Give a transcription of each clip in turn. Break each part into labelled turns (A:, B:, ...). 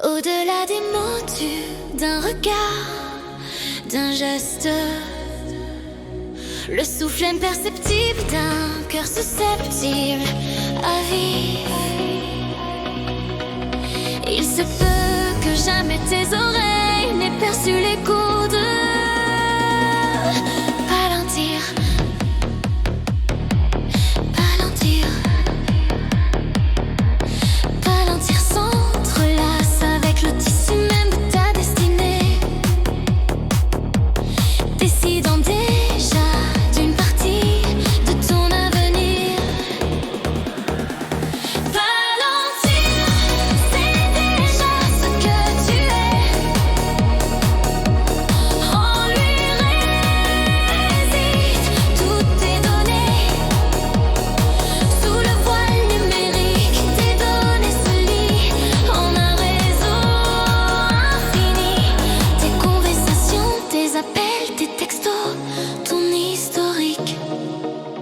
A: Au-delà des mots, d'un regard, d'un geste, le souffle imperceptible d'un cœur susceptible à vivre. Il se peut que jamais tes oreilles n'aient perçu l'écho de Palantir. Palantir. Palantir s'entrelace avec le tissu même de ta destinée, décidant déjà d'une partie de ton avenir. Palantir, c'est déjà ce que tu es. En lui réside toutes tes données. Sous le voile numérique, tes données se lient en un réseau infini. Tes conversations, tes appels, tes textos, ton historique,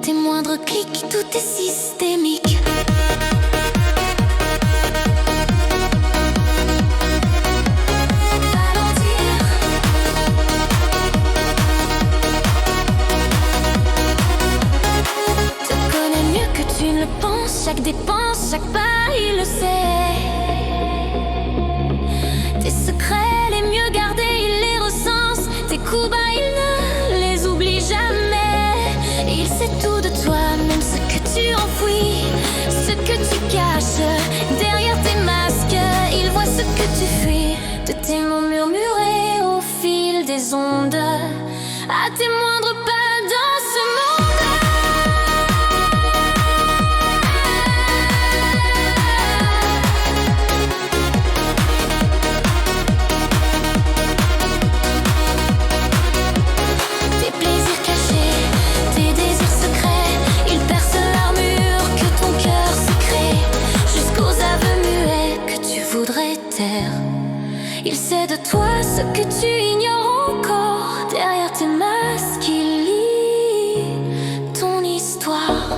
A: tes moindres clics, tout est systémique. Palantir. Te connais mieux que tu ne le penses. Chaque dépense, chaque pas, il le sait. Tes secrets les mieux gardés, il les recense. Tes coups bas, il ne les oublie jamais. Il sait tout de toi, même ce que tu enfouis, ce que tu caches derrière tes masques. Il voit ce que tu fuis, de tes mots murmurés au fil des ondes, à tes moindres pas dans ce monde. Tes plaisirs cachés, tes désirs secrets, ils percent l'armure que ton cœur se crée, jusqu'aux aveux muets que tu voudrais taire. Il sait de toi ce que tu ignores encore, derrière tes masques, il lit ton histoire.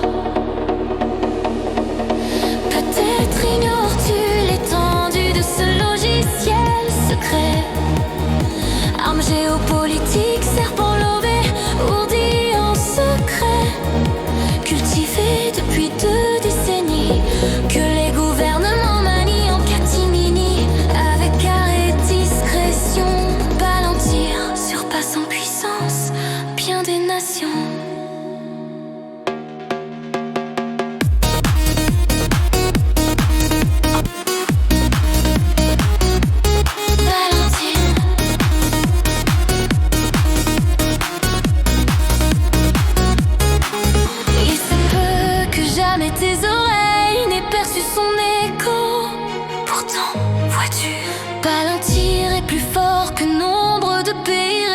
A: Peut-être ignores-tu l'étendue de ce logiciel secret. Arme géopolitique, serpent lové, ourdi en secret, cultivé depuis 2 décennies, que les gouvernements manient en catimini, avec art et discrétion. Palantir surpasse en puissance bien des nations. Palantir. Il se peut que jamais tes oreilles n'aient perçu son écho. Pourtant, vois-tu, Palantir est plus fort que nombre de pays